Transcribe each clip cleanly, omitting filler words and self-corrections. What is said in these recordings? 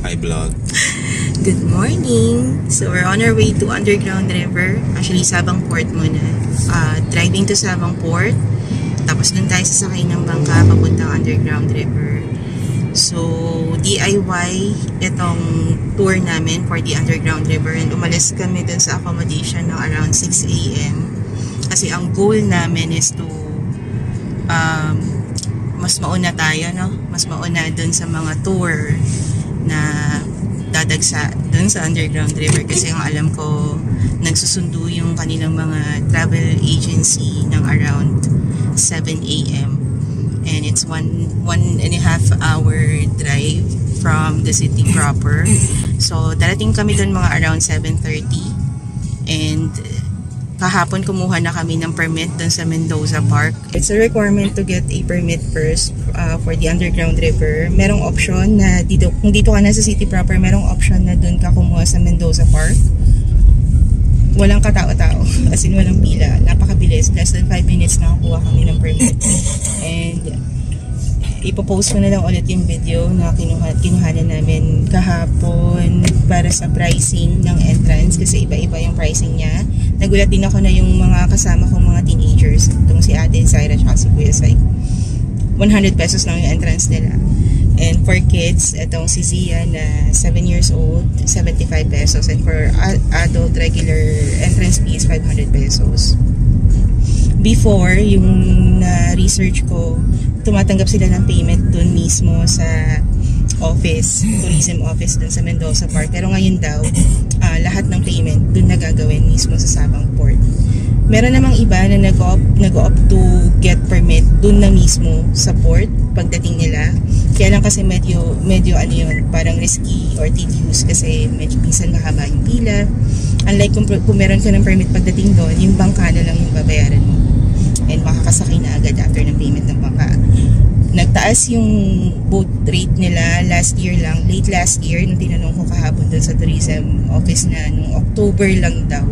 Hi vlog. Good morning! So we're on our way to Underground River. Actually, Sabang Port muna. Driving to Sabang Port. Tapos dun tayo sasakay ng bangka papuntang Underground River. So, DIY itong tour namin for the Underground River. And umalis kami dun sa accommodation ng around 6 AM. Kasi ang goal namin is to mas mauna tayo, no? Mas mauna dun sa mga tour na dadagsa dun sa Underground River. Kasi ang alam ko, nagsusundo yung kanilang mga travel agency ng around 7 AM. And it's one and a half hour drive from the city proper. So, darating kami dun mga around 7:30. And kahapon kumuha na kami ng permit dun sa Mendoza Park. It's a requirement to get a permit first for the Underground River. Merong option na dito, kung dito ka na sa city proper, merong option na dun ka kumuha sa Mendoza Park. Walang katao-tao, as in walang pila. Napakabilis, less than 5 minutes na kukuha kami ng permit. And ipopost ko na lang ulit yung video na kinuhanan namin kahapon para sa pricing ng entrance kasi iba-iba yung pricing niya. Nagulat din ako na yung mga kasama kong mga teenagers, itong si Ate Zaira at si Kuya Sai, 100 pesos lang yung entrance nila. And for kids, itong si Zia na 7 years old, 75 pesos. And for adult regular entrance fee is 500 pesos. Before, yung na-research ko, tumatanggap sila ng payment dun mismo sa office, tourism office dun sa Mendoza Park. Pero ngayon daw, lahat ng payment dun na gagawin mismo sa Sabang Port. Meron namang iba na nag-opt to get permit dun na mismo sa port pagdating nila. Kaya lang kasi medyo ano yun, parang risky or tedious kasi medyo minsan mahaba yung pila. Unlike kung meron ka ng permit pagdating doon, yung bangka na lang yung babayaran mo. And makakasakay na agad after ng payment ng bangka. Nagtaas yung boat rate nila late last year, nung tinanong ko kahapon doon sa tourism office na nung October lang daw.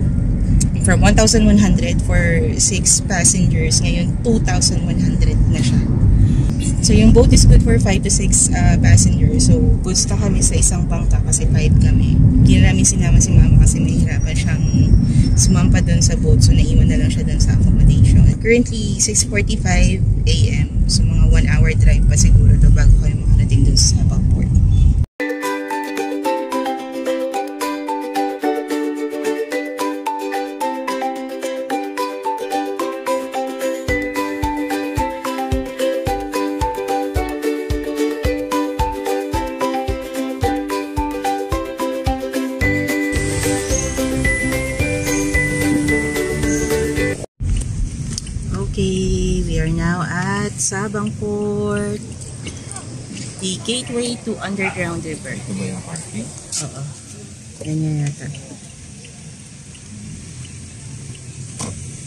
From 1,100 for 6 passengers, ngayon 2,100 na siya. So yung boat is good for 5 to 6 passengers. So goods na kami sa isang bangka kasi 5 kami. Hindi na namin sinama si mama kasi mahirapan siyang sumampa doon sa boat. So naiwan na lang siya doon sa accommodation. Currently 6:45 AM. So mga 1 hour drive pa siguro to bago kayo makarating doon sa Sabang Port. Okay, we are now at Sabang Port, the gateway to Underground River. Ito ba yung parking? Oo. Ganyan yata.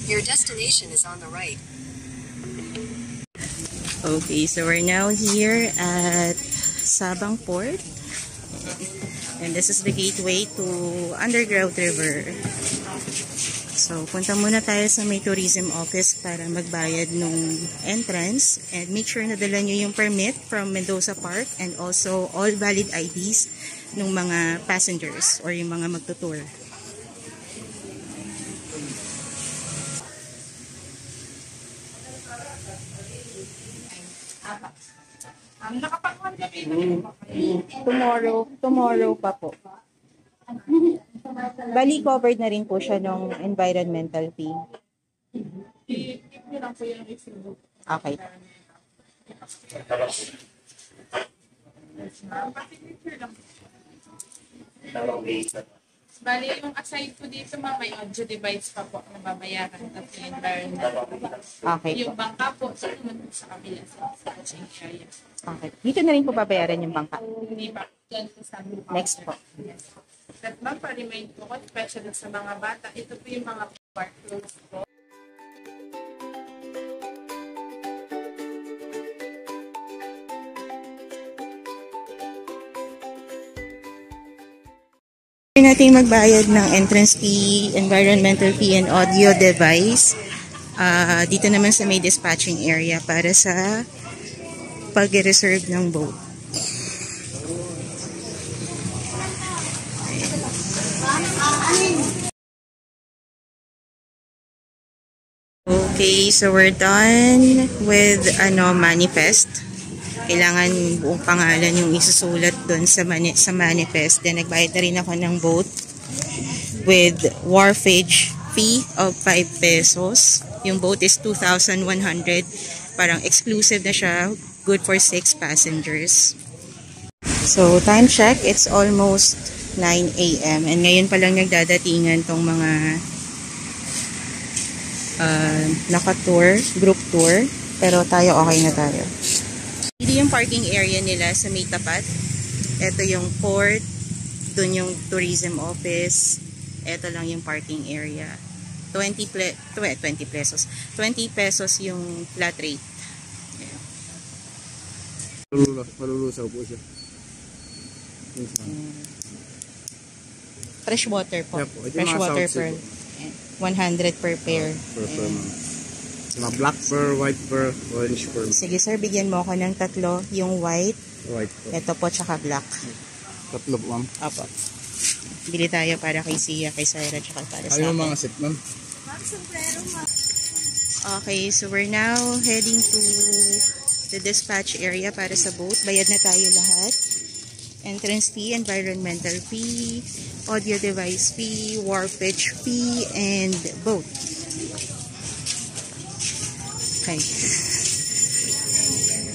Your destination is on the right. Okay, so we're now here at Sabang Port. And this is the gateway to Underground River. So, punta muna tayo sa may tourism office para magbayad nung entrance. And make sure na dala nyo yung permit from Mendoza Park and also all valid IDs ng mga passengers or yung mga magtutour. Tomorrow pa po. Bali, covered na rin po siya ng environmental fee. Okay. Bali, yung aside po dito, may audio device pa po na babayaran at yung environmental fee. Okay po. Yung bangka po, sa kabila sa staging area. Okay. Dito na rin po babayaran yung bangka. Hindi pa. Yan po sabi po. Next po. At ma'am, pa-remind po ko, especially sa mga bata, ito po yung mga park rules po. Natin magbayad ng entrance fee, environmental fee, and audio device. Dito naman sa may dispatching area para sa pag-reserve ng boat. Okay, so we're done with manifest. Kailangan buong pangalan yung isusulat doon sa manifest. Then nagbayad na rin ako ng boat with wharfage fee of 5 pesos. Yung boat is 2,100. Parang exclusive na siya. Good for 6 passengers. So, time check. It's almost 9 a.m. And ngayon pa lang nagdadatingan tong mga naka-tour, group tour. Pero tayo okay na tayo. Ito yung parking area nila sa may tapat. Ito yung port. Doon yung tourism office. Ito lang yung parking area. 20 pesos. 20 pesos yung flat rate. Yeah. Malulusaw po siya. Fresh water po. Yeah, po. Fresh water per 100 per pair. Per ma'am. Mga black pearl, white pearl, orange pearl. Sige sir, bigyan mo ako ng 3. Yung white. White pearl. Ito po, tsaka black. 3 po ma'am. Opo. Bili tayo para kay Sia, kay Syra, tsaka para sa Ayaw akin. mga set ma'am. Okay, so we're now heading to the dispatch area para sa boat. Bayad na tayo lahat. Entrance fee, environmental fee, audio device fee, wharfage fee, and boat. Okay.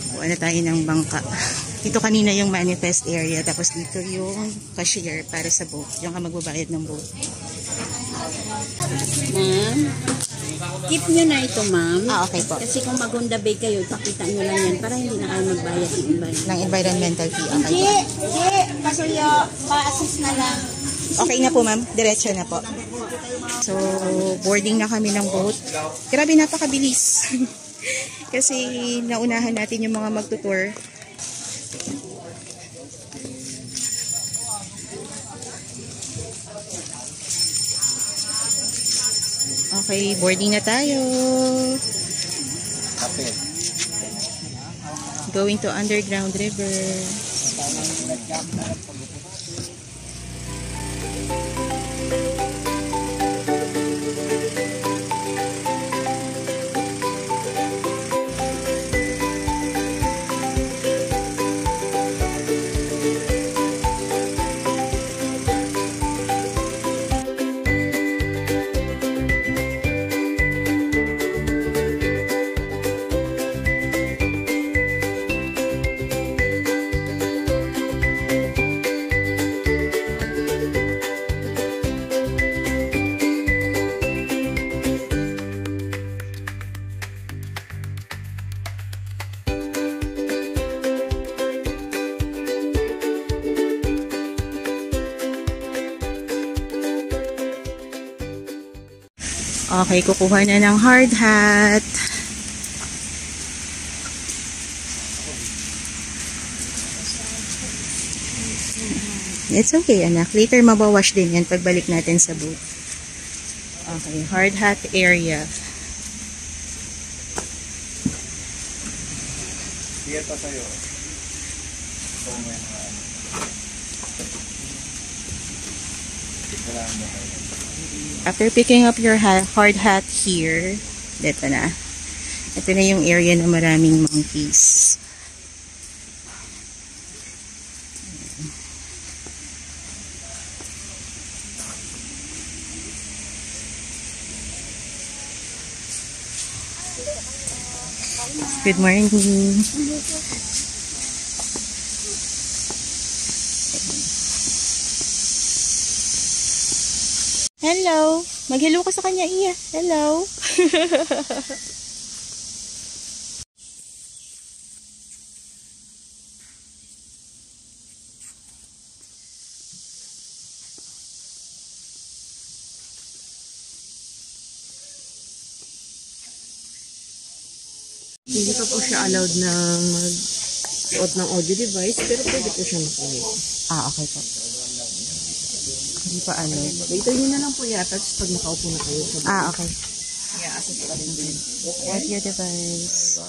Kuha na tayo ng bangka. Dito kanina yung manifest area, tapos dito yung cashier para sa boat. Yung ka magbabayad ng boat. Ma'am, keep nyo na ito, ma'am. Okay po. Kasi kung Magunda Bay kayo, pakita nyo lang yan para hindi na kayo magbayad ng iba. Ng environmental fee. Okay po. Hindi. Kasuyo, pa-assist na lang. Okay na po ma'am, diretso na po. So, boarding na kami ng boat. Grabe, napakabilis. Kasi naunahan natin yung mga magtutour. Okay, boarding na tayo. Going to Underground River. Okay, kukuha na ng hard hat. It's okay, anak. Later, mabawash din yan pagbalik natin sa boat. Okay, hard hat area. Sige pa sa'yo. After picking up your hard hat here, dito na. Ito na yung area na maraming monkeys. Good morning. Hello. Mag-hello ka sa kanya, Iya. Hello. Hindi pa po siya allowed na mag-suot ng audio device, pero pwede po siya makinig. Okay po. Hindi pa ano. Later nyo na lang po i-attach pag nakaupo na kayo sa bus. Okay. Yeah, assess pa rin din. Audio device.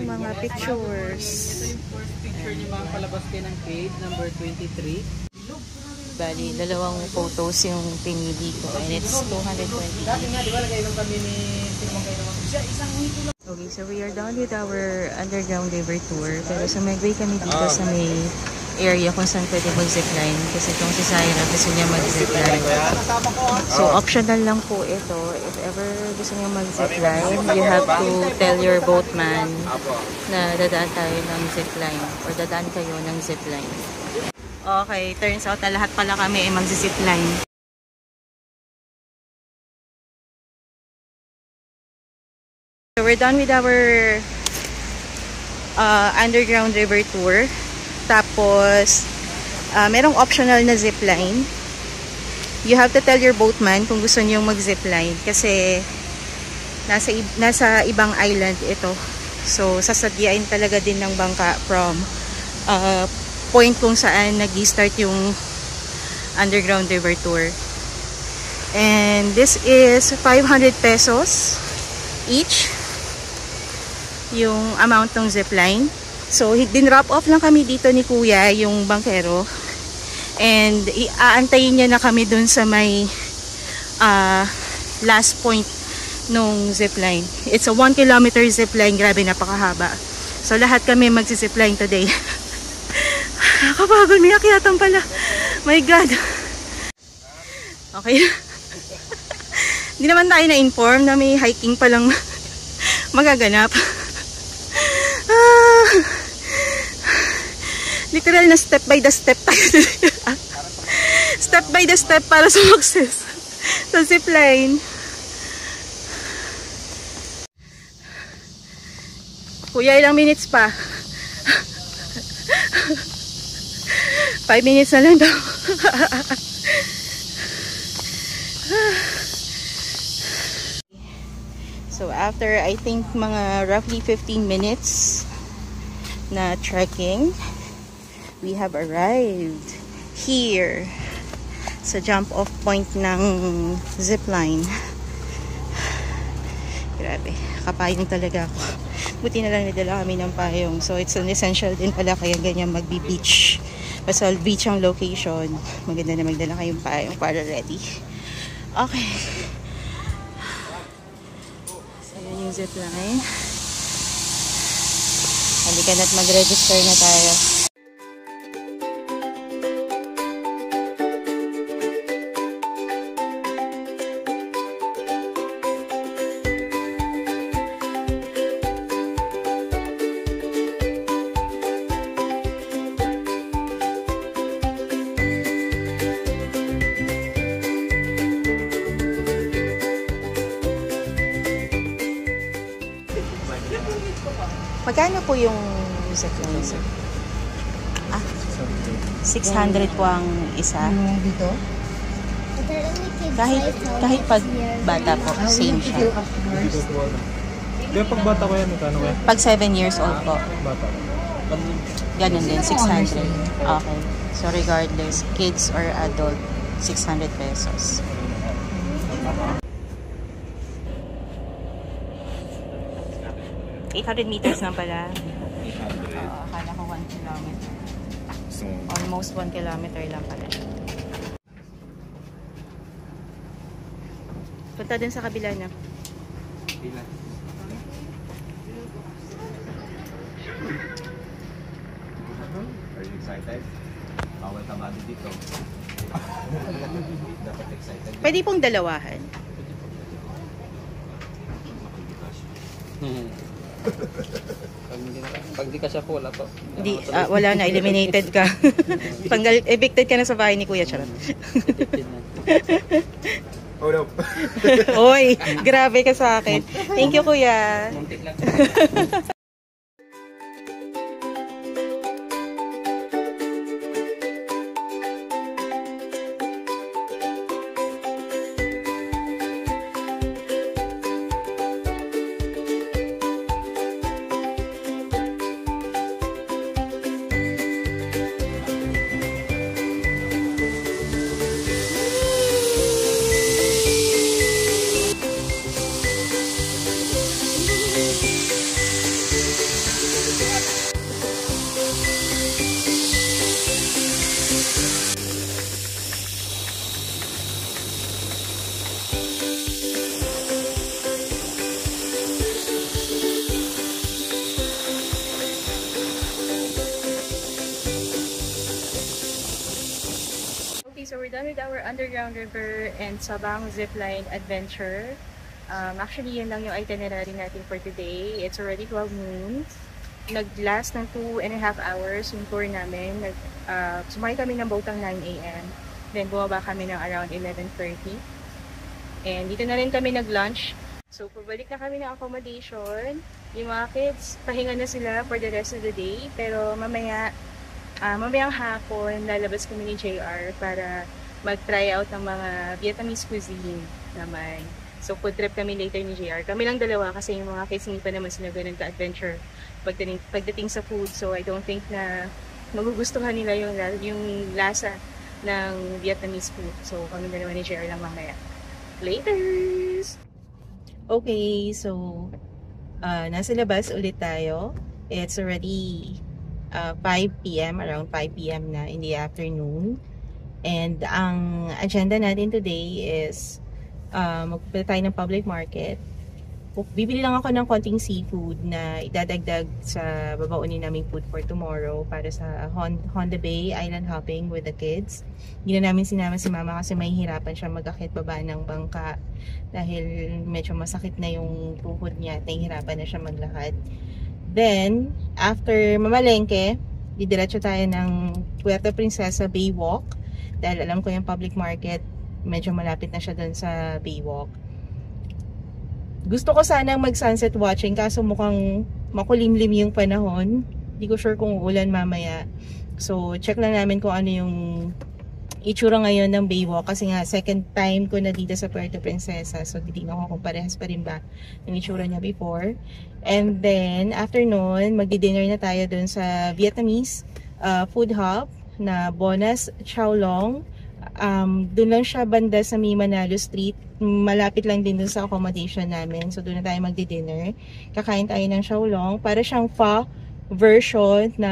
mga pictures. Ito yung first picture niyo mga palabas kayo ng cave, number 23. Bali, dalawang photos yung pinili ko and it's 220. Dati nga, di ba, nagainom kami ni Timong kayo naman. Isang hito lang. Okay, so we are done with our underground river tour. Pero sumagway kami dito sa may area kung saan pwede mag-zipline. Kasi kung si Zaira gusto niya mag-zipline. So optional lang po ito. If ever gusto niya mag-zipline, you have to tell your boatman na dadaan tayo ng zipline or dadaan kayo ng zipline. Okay, turns out na lahat pala kami ay mag-zipline. So we're done with our underground river tour. Tapos, merong optional na zipline. You have to tell your boatman kung gusto niyo mag-zipline. Kasi, nasa ibang island ito. So, sasadyain talaga din ng bangka from point kung saan nag-start yung underground river tour. And this is 500 pesos each. Yung amount ng zipline. So, din-drop off lang kami dito ni Kuya, yung bangkero. And, aantayin niya na kami dun sa may last point nung zipline. It's a 1 kilometer zipline. Grabe, napakahaba. So, lahat kami magsi-zipline today. Nakapagod, may akyatan pala. My God. Okay. Hindi naman tayo na-inform na may hiking palang magaganap. Literal na step by the step tayo. Step by the step para sa success sa zipline. Kuya, ilang minutes pa? 5 minutes na lang daw. So after I think mga roughly 15 minutes na trekking, we have arrived here sa jump off point ng zipline. Grabe, kapayong talaga ako. Buti na lang nadala kami ng payong. So it's an essential din pala kaya ganyan magbi-beach. Basta beach ang location. Maganda na magdala kayong payong para ready. Okay. So yun yung zipline. Halika na't mag-register na tayo. Magkano po yung zipline, sir? 600 po ang isa. Dito? Kahit pag bata po, same siya. Kaya pag bata ko yan, magkano kaya? Pag 7 years old po, Bata. ganun din, 600. Okay. So regardless, kids or adult, 600 pesos. $800 na pala. Akala ko 1 kilometer. Almost 1 kilometer lang pala. Punta din sa kabila na. Are you excited? Bawal tamadi dito. Dapat excited. Pwede pong dalawahan. Pag di ka siya po, wala po. Di, wala na, eliminated ka. Evicted ka na sa bahay ni Kuya Charot. Oh no. Oy, grabe ka sa akin. Thank you, Kuya. Muntik lang. so we're done with our Underground River and Sabang Zipline adventure. Actually, yun lang yung itinerary natin for today. It's already 12 noon. Nag-last ng 2.5 hours yung tour namin. Sumakay kami ng boat ng 9 a.m. Then bumaba kami ng around 11:30. And dito na rin kami nag-lunch. So, pabalik na kami ng accommodation. Yung mga kids, pahinga na sila for the rest of the day. Pero mamayang hapon, lalabas kami ni JR para mag-try out ng mga Vietnamese cuisine naman. So, food trip kami later ni JR. Kami lang dalawa kasi yung mga kids hindi pa naman sila ganun ka-adventure pagdating sa food. So, I don't think na magugustuhan nila yung lasa ng Vietnamese food. So, kami dalawa ni JR lang mamaya. Laters! Okay, so nasa labas ulit tayo. It's already 5 p.m. around 5 p.m. na in the afternoon. And ang agenda natin today is magpupunta tayo ng public market. Bibili lang ako ng konting seafood na idadagdag sa babaunin naming food for tomorrow para sa Honda Bay island hopping with the kids. Hindi na namin sinama si mama kasi mahihirapan siya mag-akit baba ng bangka dahil medyo masakit na yung tuhod niya at nahihirapan na siya maglakad. Then, after mamalengke, didiretso tayo ng Puerto Princesa Baywalk dahil alam ko yung public market medyo malapit na siya doon sa Baywalk. Gusto ko sanang mag-sunset watching kaso mukhang makulimlim yung panahon. Hindi ko sure kung uulan mamaya. So, check lang namin kung ano yung itsura ngayon ng Baywalk kasi nga second time ko na dito sa Puerto Princesa. So, titignan ko kung parehas pa rin ba yung itsura niya before. And then, after nun, magdi-dinner na tayo dun sa Vietnamese food hub na Bonas Chao Long. Doon lang siya banda sa May Manalo Street. Malapit lang din dun sa accommodation namin. So, doon na tayo magdi-dinner. Kakain tayo ng Chao Long. Para siyang pho version na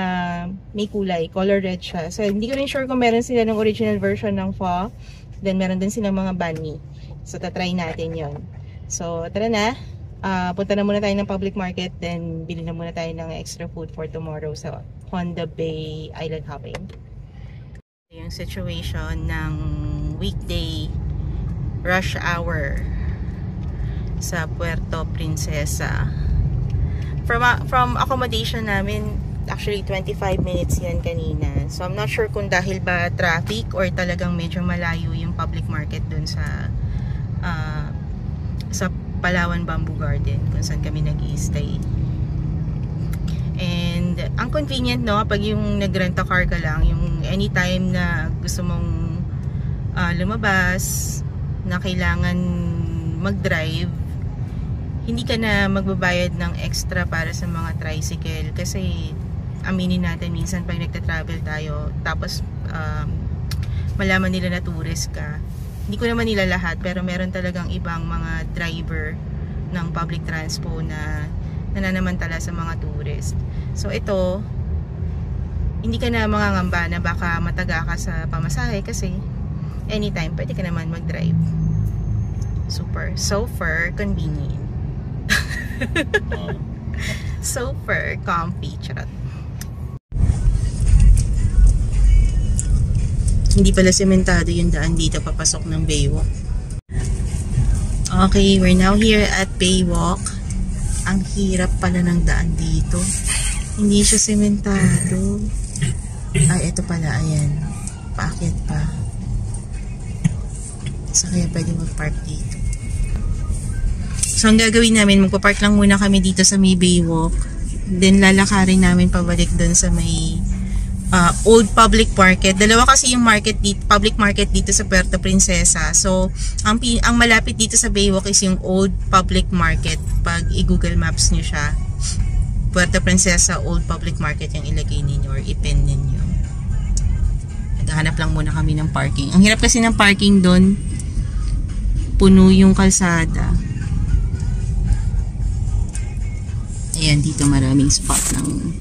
may kulay. Color red siya. So, hindi ko rin sure kung meron sila ng original version ng pho. Then, meron din silang mga banh mi. So, tatry natin yon. So, tara na. Punta na muna tayo ng public market. Then, bili na muna tayo ng extra food for tomorrow sa Honda Bay Island hopping. Yung situation ng weekday rush hour sa Puerto Princesa. From accommodation namin, actually 25 minutes yan kanina. So I'm not sure kung dahil ba traffic or talagang medyo malayo yung public market dun sa Palawan Bamboo Garden kung saan kami nag-i-stay. And ang convenient, no, pag yung nag-rent a car ka lang, yung anytime na gusto mong lumabas, na kailangan mag-drive, hindi ka na magbabayad ng extra para sa mga tricycle. Kasi aminin natin, minsan pag nagta-travel tayo, tapos malaman nila na tourist ka. Hindi ko naman nila lahat, pero meron talagang ibang mga driver ng public transpo na nananamantala sa mga tourist. So ito, hindi ka na mangangamba na baka mataga ka sa pamasahe kasi anytime pwede ka naman mag-drive. Super convenient. Super comfy. Charot. Hindi pala sementado yung daan dito papasok ng Baywalk. Okay, we're now here at Baywalk. Ang hirap pala ng daan dito. Hindi siya sementado. Ay, ito pala, ayan. Paakyat pa. So, kaya pwede mag-park dito. So, ang gagawin namin, magpa-park lang muna kami dito sa may Baywalk. Then, lalakarin namin pabalik dun sa may Old Public Market. Dalawa kasi yung public market dito sa Puerto Princesa. So, ang malapit dito sa Baywalk is yung Old Public Market. Pag i-Google Maps nyo siya, Puerto Princesa Old Public Market yung ilagay ninyo or ipin ninyo. Naghahanap lang muna kami ng parking. Ang hirap kasi ng parking doon. Puno yung kalsada. Ayan, dito maraming spot ng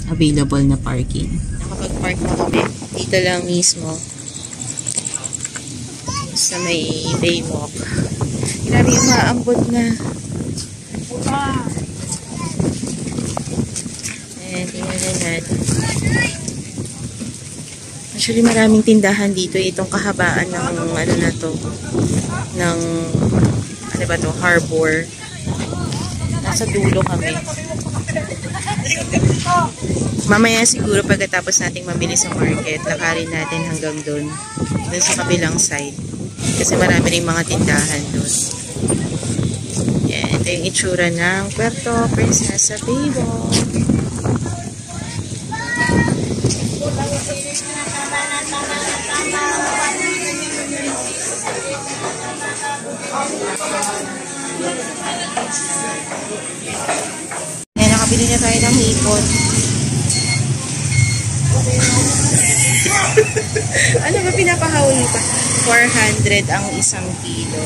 available na parking. Nakapag-park na kami. Dito lang mismo. Sa may Baywalk. Grabe yung maambot na. Ayan, tingnan na natin. Actually, maraming tindahan dito. Itong kahabaan ng ano na to, ng ano ba to, harbor. Nasa dulo kami. Mamaya siguro pagkatapos nating mamili sa market, lakarin natin hanggang doon sa kabilang side. Kasi marami rin mga tindahan doon. Yan, ito yung itsura ng Puerto Princesa Baybo. Yan, nakabili na tayo ng hipon. Ano ba pinapahawin pa? 400 ang isang kilo.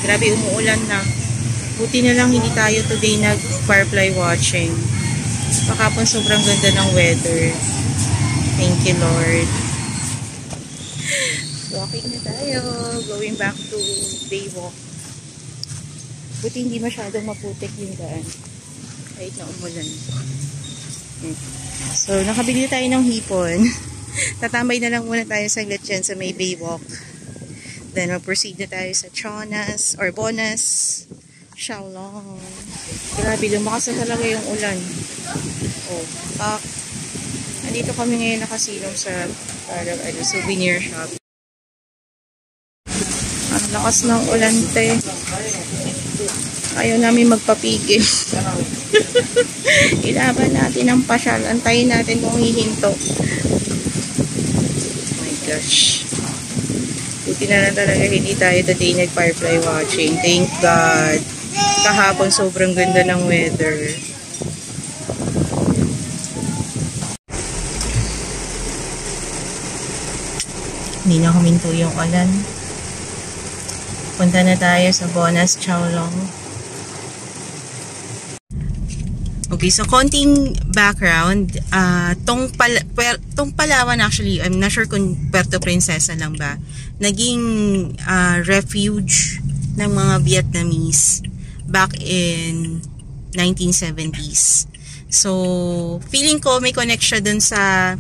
Grabe, umuulan na. Buti na lang hindi tayo today nag-firefly watching. Pakapon sobrang ganda ng weather. Thank you, Lord. Walking na tayo. Going back to Baywalk. Buti hindi masyadong maputik yung daan. Kahit na umulan. So, nakabili tayo ng hipon. Tatambay na lang muna tayo saglit dyan sa may Baywalk. Then, mag-proceed na tayo sa Chonas or Bonas, Xiaolong. Grabe, lumakas na talaga yung ulan. Oh, pak. Nandito kami ngayon nakasilong sa parang souvenir shop. Ang lakas ng ulan, te. Ayaw namin magpapigil. Ilaban natin ang pasyal. Antayin natin kung hihinto. Oh my gosh. Buti na lang talaga hindi tayo today nag-firefly watching. Thank God. Kahapon sobrang ganda ng weather. Hindi na huminto yung ulan. Punta na tayo sa Bonas, Xiaolong. Okay, so konting background. Tong Palawan actually, I'm not sure kung Puerto Princesa lang ba, naging refuge ng mga Vietnamese back in 1970s. So, feeling ko may connection dun sa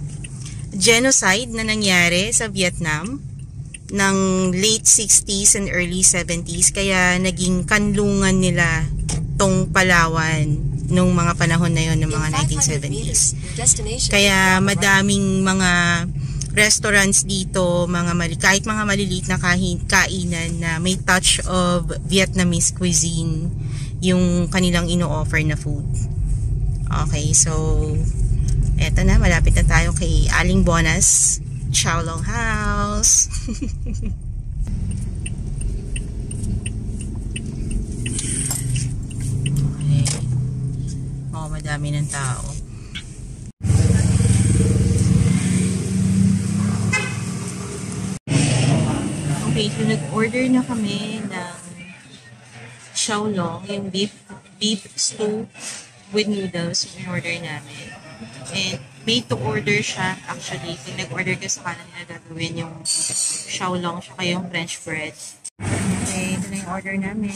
genocide na nangyari sa Vietnam ng late 60s and early 70s. Kaya naging kanlungan nila tong Palawan nung mga panahon na yon ng mga 1970s. Kaya madaming mga restaurants dito, kahit mga maliliit na kainan na may touch of Vietnamese cuisine yung kanilang ino-offer na food. Okay, so eto na, malapit na tayo kay Aling Bonas, Xiaolong House. Madami ng tao. Okay, so nag-order na kami ng Xiaolong, yung beef stew with noodles, yung order namin. And made to order siya actually. Kung nag-order ka sa kanan nila, gagawin yung Xiaolong tsaka yung French bread. Okay, ito na yung order namin.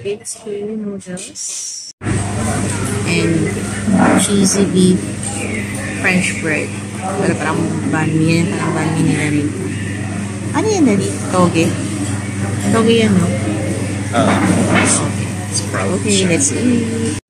Beef stew noodles. And cheesy beef French bread. Parang banh mi nila rin. Ano yan dali? Toge? Toge yan, no? Okay, let's eat.